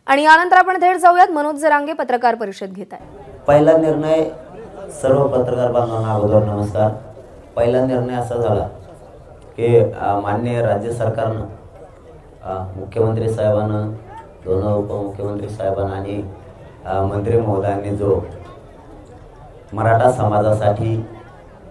आणि यानंतर आपण थेट जाऊयात मनोज जरांगे पत्रकार परिषद घेत आहेत। पहिला निर्णय सर्व पत्रकार बांधवांना अगोदर नमस्कार। पहिला निर्णय असा झाला की माननीय राज्य सरकारनं मुख्यमंत्री साहेबांना दोन उपमुख्यमंत्री साहेबांना आणि मंत्री महोदयांनी जो मराठा समाजासाठी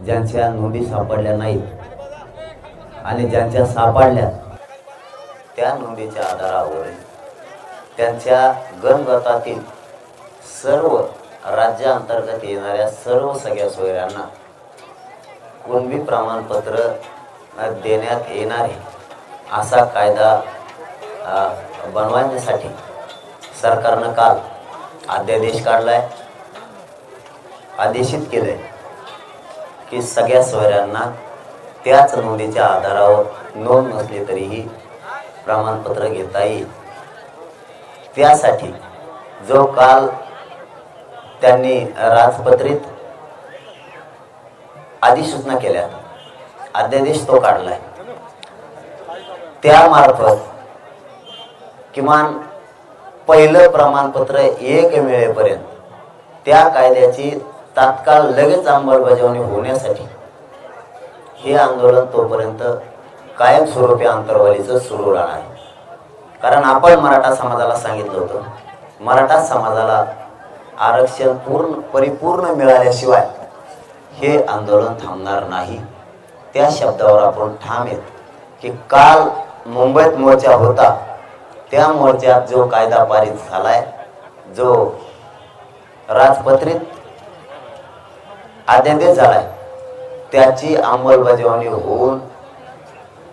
ज्यांच्या नोंदी सापडल्या नाहीत आणि ज्यांच्या सापडल्या त्या नोंदीच्या आधारावर त्यांच्या गणगटातील सर्व राज्यांतर्गत येणाऱ्या सर्व सगळ्या सोयऱ्यांना कुणबी प्रमाणपत्र देण्यात येणार आहे असा कायदा बनवण्यासाठी सरकारनं काल अध्यादेश काढलाय, आदेशित केलंय की सगळ्या सोयऱ्यांना त्याच नोंदीच्या आधारावर नोंद नसली तरीही प्रमाणपत्र घेता येईल। त्यासाठी जो काल त्यांनी राजपत्रित अधिसूचना केल्या, अध्यादेश तो काढलाय, त्यामार्फत किमान पहिलं प्रमाणपत्र एक मिळेपर्यंत त्या कायद्याची तात्काळ लगेच अंमलबजावणी होण्यासाठी हे आंदोलन तोपर्यंत कायमस्वरूपी अंतर्वालीचं सुरू राहणार आहे। कारण आपण मराठा समाजाला सांगितलं होतं, मराठा समाजाला आरक्षण परिपूर्ण मिळाल्याशिवाय हे आंदोलन थांबणार नाही। त्या शब्दावर आपण ठाम आहेत की काल मुंबईत मोर्चा होता, त्या मोर्चात जो कायदा पारित झालाय, जो राजपत्रित अध्यादेश झालाय, त्याची अंमलबजावणी होऊन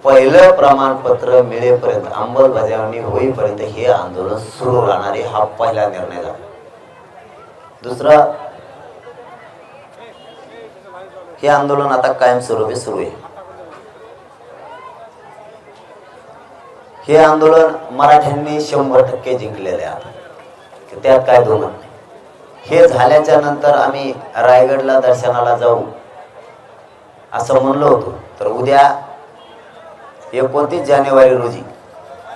पहिलं प्रमाणपत्र मिळेपर्यंत, अंमलबजावणी होईपर्यंत हे आंदोलन सुरू राहणार आहे। हा पहिला निर्णय झाला। दुसरा, हे आंदोलन आता कायमस्वरूपी सुरू आहे। हे आंदोलन मराठ्यांनी 100% जिंकलेले आहे, त्यात काय दोन नाही। हे झाल्याच्या नंतर आम्ही रायगडला दर्शनाला जाऊ असं म्हणलो होतो, तर उद्या 29 जानेवारी रोजी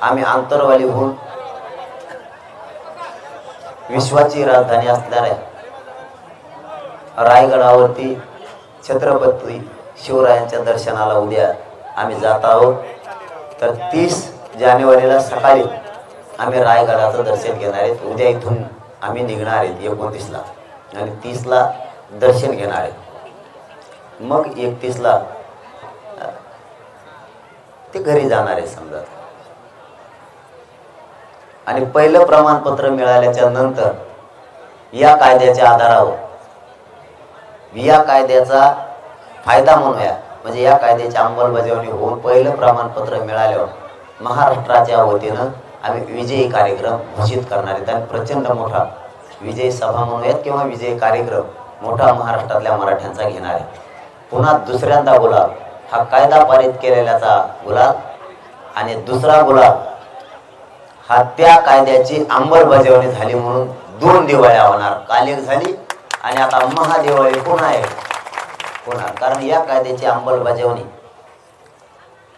आम्ही आंतरवालीहून विश्वाची राजधानी असणाऱ्या रायगडावरती छत्रपती शिवरायांच्या दर्शनाला उद्या आम्ही जात आहोत। तर 30 जानेवारीला सकाळी आम्ही रायगडाचं दर्शन घेणार आहेत। उद्या इथून आम्ही निघणार आहेत 29ला आणि 30ला दर्शन घेणार आहेत। मग 31ला ते घरी जाणार आहे समजा। आणि पहिलं प्रमाणपत्र मिळाल्याच्या नंतर या कायद्याच्या आधारावर, या कायद्याचा फायदा म्हणूया, म्हणजे या कायद्याची अंमलबजावणी होऊन पहिलं प्रमाणपत्र मिळाल्यावर महाराष्ट्राच्या वतीनं आम्ही विजयी कार्यक्रम घोषित करणार आहेत आणि प्रचंड मोठा विजयी सभा म्हणूयात किंवा विजयी कार्यक्रम मोठा महाराष्ट्रातल्या मराठ्यांचा घेणार आहे। पुन्हा दुसऱ्यांदा गुलाल, हा कायदा पारित केलेल्याचा गुलाल, आणि दुसरा गुलाल हा त्या कायद्याची अंमलबजावणी झाली म्हणून 2 दिवाळ्या होणार। काल एक झाली आणि आता महादिवाळी पुन्हा एक होणार, कारण या कायद्याची अंमलबजावणी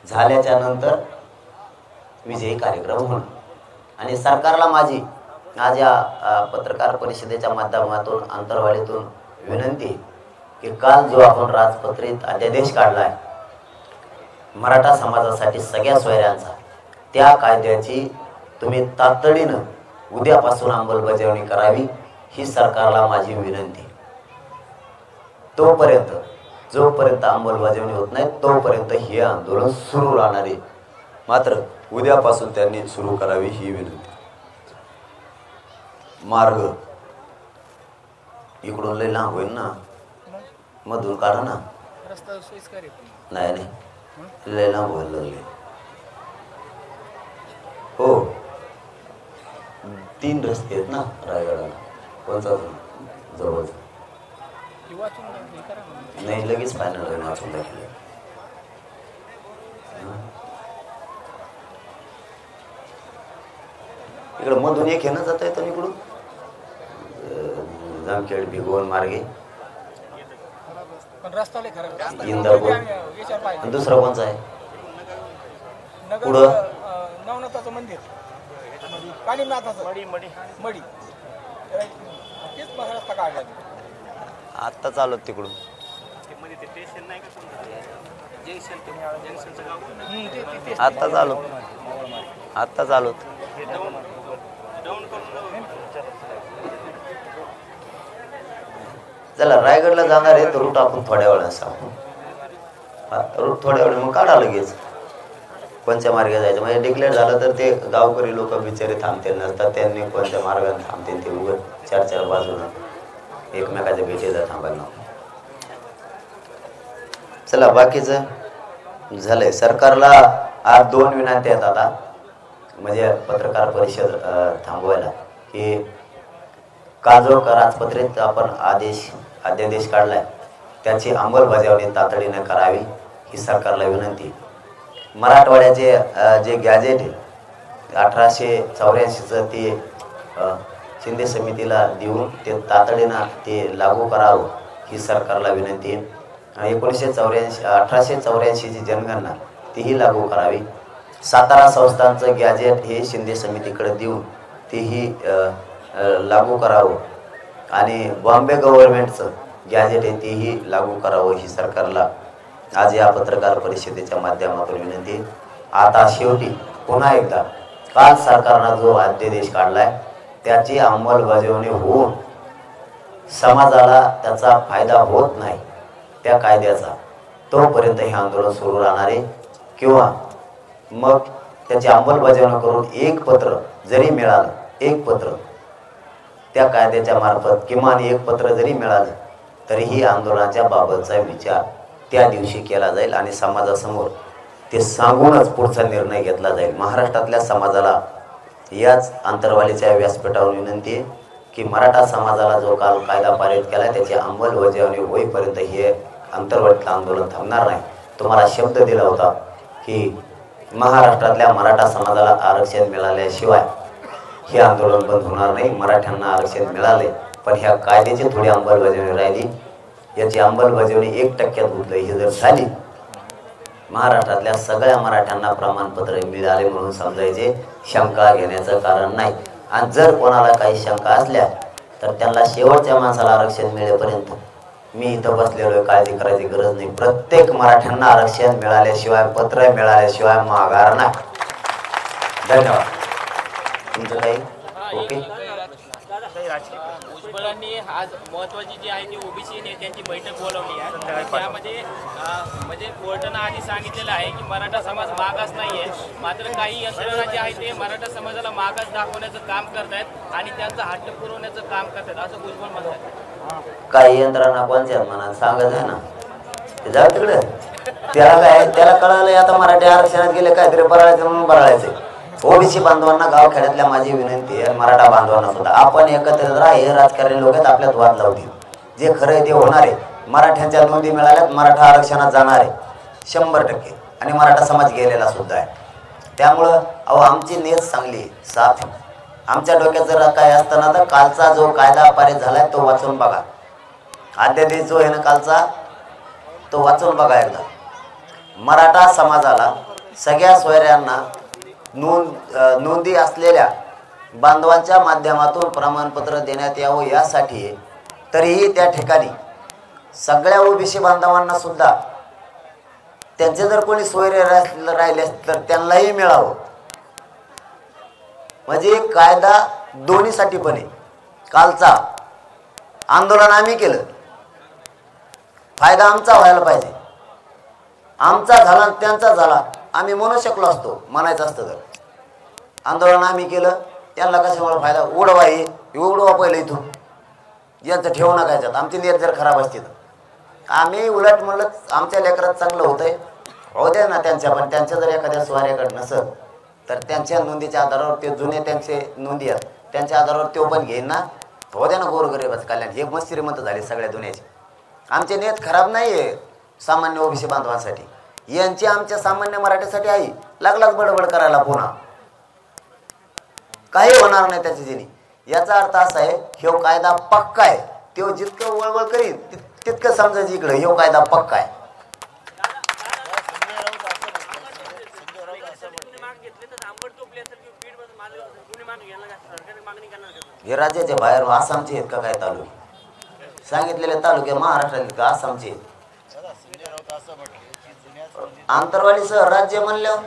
झाल्याच्या नंतर विजयी कार्यक्रम होणार। आणि सरकारला माझी आज या पत्रकार परिषदेच्या माध्यमातून आंतरवालीतून विनंती की काल जो आपण राजपत्रित अध्यादेश काढलाय मराठा समाजासाठी सगळ्या सोयऱ्यांचा, त्या कायद्याची तुम्ही तातडीनं उद्यापासून अंमलबजावणी करावी, ही सरकारला माझी विनंती। तोपर्यंत, जोपर्यंत अंमलबजावणी होत नाही तोपर्यंत हे आंदोलन सुरू राहणार आहे। मात्र उद्यापासून त्यांनी सुरू करावी ही विनंती। मार्ग इकडून लय लांब होईल ना, मधून काढा ना, नाही नाही लय लांब होईल लागले। हो 3 रस्ते आहेत ना रायगडाला, कोणता जवळ नाही, लगेच फायनल वाचून दाखवले। इकडं मधून एक येणं जाता येतं, इकडून जामखेड भिगवण मार्गे इंदापूर, दुसरा कोणचा आहे पुढं नवनाथाचं मंदिर, आत्ता चालू तिकडून आत्ता चालू चला रायगडला जाणार आहे तर रूट आपण थोड्या वेळा सांगू. रूट थोड्या वेळ मग काढा लगेच कोणत्या मार्गे जायचं. म्हणजे डिक्लेअर झालं तर ते गावकरी लोक बिचारे थांबतील नसतात, त्यांनी कोणत्या मार्गाने थांबतील ते उगत चार बाजूनं एकमेकाच्या भेटीला थांबायला. चला बाकीचं झालंय. सरकारला आज 2 विनंती आहेत आता, म्हणजे पत्रकार परिषद थांबवायला, की काल जो करारपत्रित आपण अध्यादेश काढलाय त्याची अंमलबजावणी तातडीने करावी ही सरकारला विनंती. मराठवाड्याचे जे गॅजेट आहे 1884चं ते शिंदे समितीला देऊन ते तातडीनं ते लागू करावं ही सरकारला विनंती आहे. आणि 1884ची जनगणना तीही लागू करावी. सातारा संस्थांचं गॅजेट हे शिंदे समितीकडे देऊन तेही लागू करावं. आणि बॉम्बे गव्हर्नमेंटचं गॅजेट आहे तेही लागू करावं ही सरकारला आज या पत्रकार परिषदेच्या माध्यमातून विनंती. आता शेवटी पुन्हा एकदा काल सरकारनं जो अध्यादेश काढलाय त्याची अंमलबजावणी होऊन समाजाला त्याचा फायदा होत नाही त्या कायद्याचा, तोपर्यंत हे आंदोलन सुरू राहणार आहे. किंवा मग त्याची अंमलबजावणी करून एक पत्र जरी मिळालं, एक पत्र त्या कायद्याच्या मार्फत किमान एक पत्र जरी मिळालं तरीही आंदोलनाच्या बाबतचा विचार त्या दिवशी केला जाईल आणि समाजासमोर ते सांगूनच पुढचा निर्णय घेतला जाईल. महाराष्ट्रातल्या समाजाला याच अंतरवालीच्या व्यासपीठावर विनंती आहे की मराठा समाजाला जो काल कायदा पारित केला त्याची अंमलबजावणी होईपर्यंत हे अंतर्वालीतलं आंदोलन थांबणार नाही. तुम्हाला शब्द दिला होता की महाराष्ट्रातल्या मराठा समाजाला आरक्षण मिळाल्याशिवाय हे आंदोलन बंद होणार नाही. मराठ्यांना आरक्षण मिळाले पण ह्या कायद्याची थोडी अंमलबजावणी राहिली. याची अंमलबजावणी 1% होतली. ही जर झाली महाराष्ट्रातल्या सगळ्या मराठ्यांना प्रमाणपत्र मिळाले म्हणून समजायचे, शंका घेण्याचं कारण नाही. आणि जर कोणाला काही शंका असल्या तर त्यांना शेवटच्या माणसाला आरक्षण मिळेपर्यंत मी इथं बसलेलो, काळजी करायची गरज नाही. प्रत्येक मराठ्यांना आरक्षण मिळाल्याशिवाय, पत्र मिळाल्याशिवाय माघार नाही. धन्यवाद. तुमचं काही ओके. भुजबळांनी आज महत्वाची जी आहे ती ओबीसी नेत्यांची बैठक बोलावली आहे. त्यामध्ये म्हणजे कोर्टानं आधी सांगितलेलं आहे की मराठा समाज मागास नाही आहे, मात्र काही यंत्रणा जे आहे ते मराठा समाजाला मागास दाखवण्याचं काम करतायत आणि त्यांचा हट्ट पुरवण्याचं काम करतायत असं भुजबळ म्हणतात. काही यंत्रणा कोणत्या मनात सांगत आहे ना, जाऊ तिकडे. त्याला काय, त्याला कळालं आता मराठी आरक्षणात गेले काहीतरी बराळायचं म्हणून बराळायचे. ओबीसी बांधवांना, गावखेड्यातल्या माझी विनंती आहे, मराठा बांधवांना सुद्धा, आपण एकत्रित राहा. हे राजकारणी लोक आहेत आपल्यात वाद लावतील. जे खरं आहे ते होणार आहे. मराठ्यांच्या नोंदी मिळाल्यात, मराठा आरक्षणात जाणार आहे 100%. आणि मराठा समाज गेलेला सुद्धा आहे. त्यामुळं आमची नियत चांगली साफ. आमच्या डोक्यात जर काय असताना तर कालचा जो कायदा पारित झालाय तो वाचून बघा. अध्यादेश जो आहे ना कालचा तो वाचून बघा एकदा. मराठा समाजाला सगळ्या सोयऱ्यांना नोंदी असलेल्या बांधवांच्या माध्यमातून प्रमाणपत्र देण्यात यावं यासाठी. तरीही त्या ठिकाणी सगळ्या ओबीसी बांधवांना सुद्धा त्यांचे जर कोणी सोयरे राहिले तर त्यांनाही मिळावं. म्हणजे कायदा दोन्हीसाठी पण आहे. कालचा आंदोलन आम्ही केलं, फायदा आमचा व्हायला पाहिजे. आमचा झाला त्यांचा झाला आम्ही म्हणू शकलो असतो, म्हणायचं असतं तर. आंदोलन आम्ही केलं, त्यांना कशामुळे फायदा उडवा. हे उडवा पहिलं इथून, यांचं ठेवू नका याच्यात. आमची नियत जर खराब असती तर आम्ही उलट म्हणलं आमच्या लेकरात चांगलं होतंय, हो द्या ना त्यांच्या. पण त्यांच्या जर एखाद्या स्वाऱ्याकडे नसत तर त्यांच्या नोंदीच्या आधारावर ते जुने त्यांचे नोंदी आहेत त्यांच्या आधारावर तो पण घेईन ना, हो द्या ना गोरगरिबाचं कल्याण. हे मस्त श्रीमंत झाले सगळ्या दुनियाचे. आमचे नियत खराब नाही आहे सामान्य ओबीसी बांधवांसाठी, यांची आमच्या सामान्य मराठीसाठी आहे. लागलाच बडबड करायला पुन्हा, काही होणार नाही त्याची जिनी. याचा अर्थ असा आहे ह्यो कायदा पक्का आहे. तो जितकं वळवळ करीन तितकं समजायचं इकडे ह्यो कायदा पक्का आहे. हे राज्याच्या बाहेर आसामचे आहेत का काय तालुके? सांगितलेले तालुके महाराष्ट्रातील का आसामचे आहेत? आंतरवालीसह राज्य म्हणलं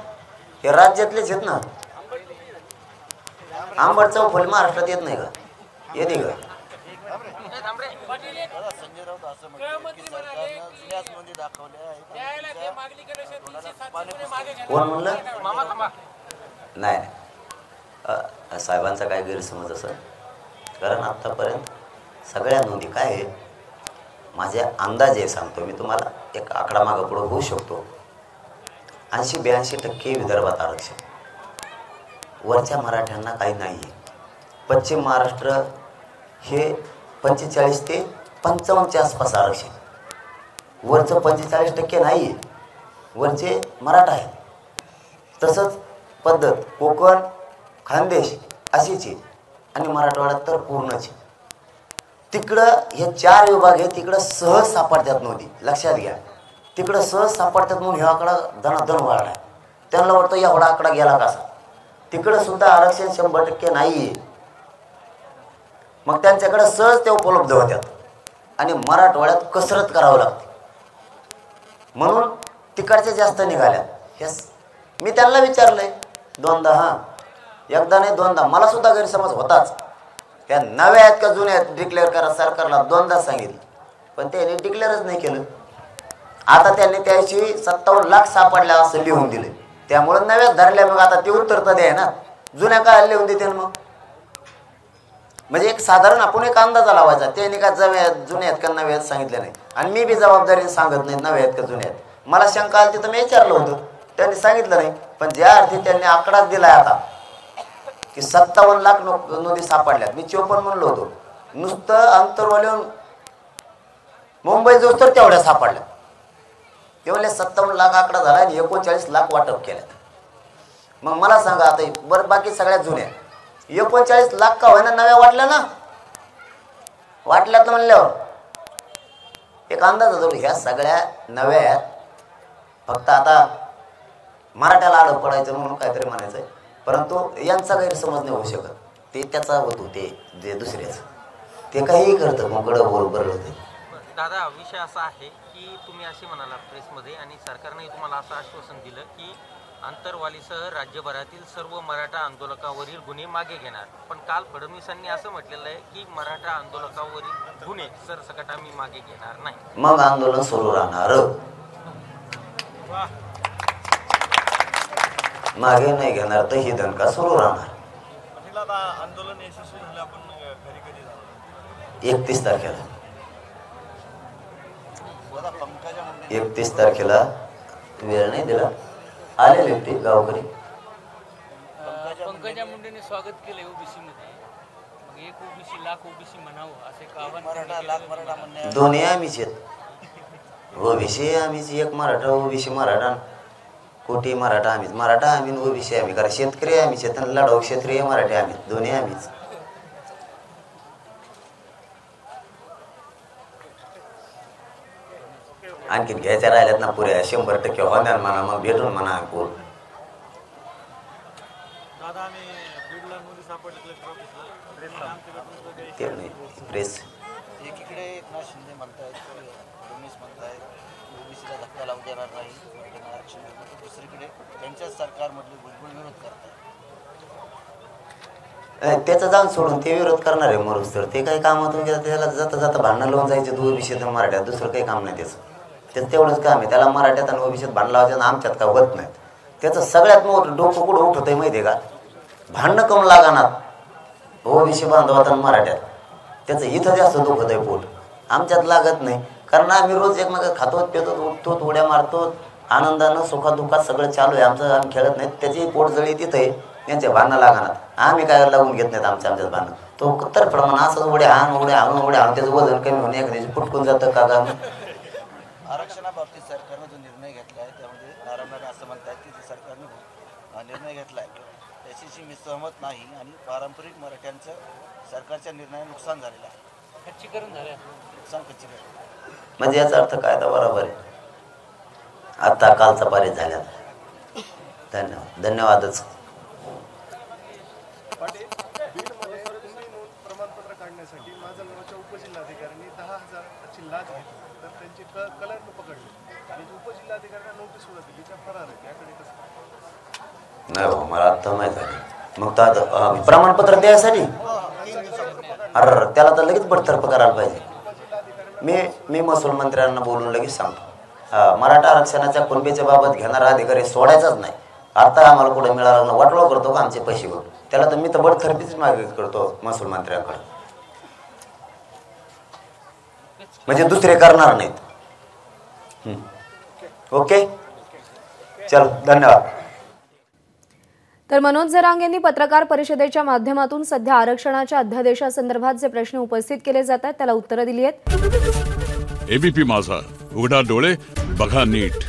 हे राज्यातलेच आहेत ना. आंबट चौफुली महाराष्ट्रात येत नाही का? येते का? कोण म्हणलं? नाही साहेबांचा काय गैरसमज असं, कारण आत्तापर्यंत सगळ्या नोंदी काय आहे, माझे अंदाजे सांगतो मी तुम्हाला, एक आकडा मागं पुढं होऊ शकतो. 80-82% विदर्भात आरक्षण, वरच्या मराठ्यांना काही नाही आहे. पश्चिम महाराष्ट्र हे 45 ते 55च्या आसपास आरक्षण, वरचं 45% नाही आहे, वरचे मराठा आहेत. तसंच पद्धत कोकण खानदेश अशीच आहे, आणि मराठवाड्यात तर पूर्णच. तिकडं हे 4 विभाग आहे, तिकडं सहज सापडतात नोंदी, लक्षात घ्या. तिकडं सहज सापडतात म्हणून हा आकडा धनाधन वाढला. त्यांना वाटतं एवढा आकडा गेला कसा. तिकडं सुद्धा आरक्षण 100% नाही आहे. मग त्यांच्याकडे सहज ते उपलब्ध होत्यात, आणि मराठवाड्यात कसरत करावं लागते म्हणून तिकडचे जास्त निघाल्यात. हे मी त्यांना विचारलंय 2दा, हां एकदा नाही 2दा, मला सुद्धा गैरसमज होताच. त्या नव्या आहेत का जुन्या आहेत डिक्लेअर करा सरकारला 2दा सांगितलं, पण त्यांनी डिक्लेअरच नाही केलं. आता त्यांनी त्याशी 57 लाख सापडल्या असं लिहून दिले, त्यामुळे नव्याच धरल्या. मग आता ते उत्तर तर द्या ना, जुन्या काय लिहून देते मग. म्हणजे एक साधारण आपण एक अंदाजा लावायचा. त्यांनी का जुन्या आहेत का नव्या आहेत सांगितलं नाही, आणि मी बी जबाबदारीने सांगत नाही नव्या आहेत का जुन्या आहेत. मला शंका आली तर मी विचारलं होतं, त्यांनी सांगितलं नाही. पण ज्या अर्थी त्यांनी आकडाच दिलाय आता की 57 लाख नोंदी सापडल्यात, मी 54 म्हणलो होतो, नुसतं अंतरवालीहून मुंबई जोस तर तेवढ्या सापडल्या. ते म्हणले 57 लाख आकडा झाला आणि 39 लाख वाटप केल्यात. मग मला सांगा आता बरं, बाकी सगळ्यात जुन्या 39 लाख का होईना नव्या वाटल्या ना, वाटल्यात म्हणल्यावर एक अंदाज होतो ह्या सगळ्या नव्या आहेत. फक्त आता मराठ्याला आडं पडायचं म्हणून काहीतरी म्हणायचं, परंतु यांचा गैरसमज नाही होऊ शकत. ते त्याचा होतो, ते जे दुसऱ्याचं ते काहीही करतं, मग बरोबर होते. दादा, विषय असा आहे की तुम्ही असे म्हणाला प्रेसमध्ये, आणि सरकारने तुम्हाला असं आश्वासन दिलं की आंतरवालीसह राज्यभरातील सर्व मराठा आंदोलकावरील गुन्हे मागे घेणार. पण काल फडणवीसांनी असं म्हटलेलं आहे की मराठा आंदोलकावरील गुन्हे सरसकट आम्ही मागे घेणार नाही. मग आंदोलन सुरू राहणार, मागे नाही घेणार तर ही दणका सुरू राहणार. आंदोलन यशस्वी झालं, आपण घरी कधी जाणार? 31 तारखेला 31 तारखेला वेळ नाही दिला, आलेले ते गावकरी. पंकजा मुंडेने स्वागत केले ओबीसी मध्ये, मग एक ओबीसी लाख ओबीसी म्हणावं असे एक आव्हान. दोन्ही आम्हीच आहेत, ओबीसी आम्हीच, एक मराठा ओबीसी मराठा, कोटी मराठा आम्हीच, मराठा आम्ही ओबीसी आम्ही, कारण शेतकरी आम्हीच आहेत, लढाऊ क्षेत्रीय मराठी आम्ही, दोन्ही आम्हीच. आणखी घ्यायच्या राहिल्यात ना पुऱ्या 100% होणार म्हणा, मग भेटून म्हणा कोण. ते नाही प्रेस एकीकडे एकनाथ शिंदे म्हणतायत, फडणवीस म्हणतायत ओबीसीला धक्का लावू देणार नाही आरक्षण, दुसरीकडे त्यांच्याच सरकारमधले भुजबळ विरोध करतात. त्याचा जाऊन सोडून ते विरोध करणार आहे मरूस तर, ते काही कामातून गेलं त्याला जाता जाता भांडणं लावून जायचे ओबीसीत मराठ्यात, दुसरं काही काम नाही त्याचं. त्याचं तेवढंच काम आहे, त्याला मराठ्यात आणि ओबीसीत भांडण लावायचं, आमच्यात का होत नाही. त्याचं सगळ्यात मोठं डोकं कुठं उठत आहे माहिती आहे का, भांडणं कम लागणार ओबीसी बांधवात आणि मराठ्यात. त्याचं इथं जास्त दुखत आहे पोट, आमच्यात लागत नाही. कारण आम्ही रोज एकमेक खातो पितो, उठतो, उड्या मारतो, आनंदानं सुखादुखात सगळं चालू आहे आमचं, आम्ही खेळत नाहीत. त्याची पोट जळी तिथं आहे, त्यांच्या भांडणं लागणार, आम्ही काय लागून घेत नाहीत आमच्यात भांडणं. तो तर प्रमाण असं उड्या हाण त्याचं वजन कमी होणे एखाद्याची फुटकून जातं का गा. आरक्षणाबाबतीत सरकारनं जो निर्णय घेतला आहे त्यामध्ये नारायण असं म्हणतात की जे सरकारने निर्णय घेतला आहे त्याच्याशी मी सहमत नाही, आणि पारंपरिक मराठ्यांचं सरकारच्या निर्णयाने नुकसान झालेलं आहे. खच्चीकरण झालं, नुकसान खच्चीकरण म्हणजे याचा अर्थ काय तर बरोबर आहे. आता कालचा पारित झाल्यात. धन्यवाद, धन्यवादच. उपजिल्हाधिकाऱ्यांनी 10,000ची लाच घेतली तर त्यांची कलर पकडली आणि उपजिल्हाधिकाऱ्यांना नोटीस सुद्धा दिली त्या फरार आहे त्याकडे कसं नाही हो, मला आता माहित आहे. मग तर आता प्रमाणपत्र द्यायसाठी अरे त्याला तर लगेच बडतर्फ करायला पाहिजे. मी महसूल मंत्र्यांना बोलून लगेच सांगतो मराठा आरक्षणाच्या कुणबीच्या बाबत घेणारा अधिकारी सोडायचाच नाही. आता आम्हाला कुठं मिळालं वाटोळा करतो का आमचे पैसे घेऊन, त्याला तर मी तर बडतर्फीच मागे करतो महसूल मंत्र्यांकडे, म्हणजे दुसरे करणार नाहीत. ओके चल धन्यवाद. तर मनोज जरांगेंनी पत्रकार परिषदेच्या माध्यमातून सध्या आरक्षणाच्या अध्यादेशासंदर्भात जे प्रश्न उपस्थित केले जात आहेत त्याला उत्तरं दिली आहेत. एबीपी माझा, उघडा डोळे बघा नीट.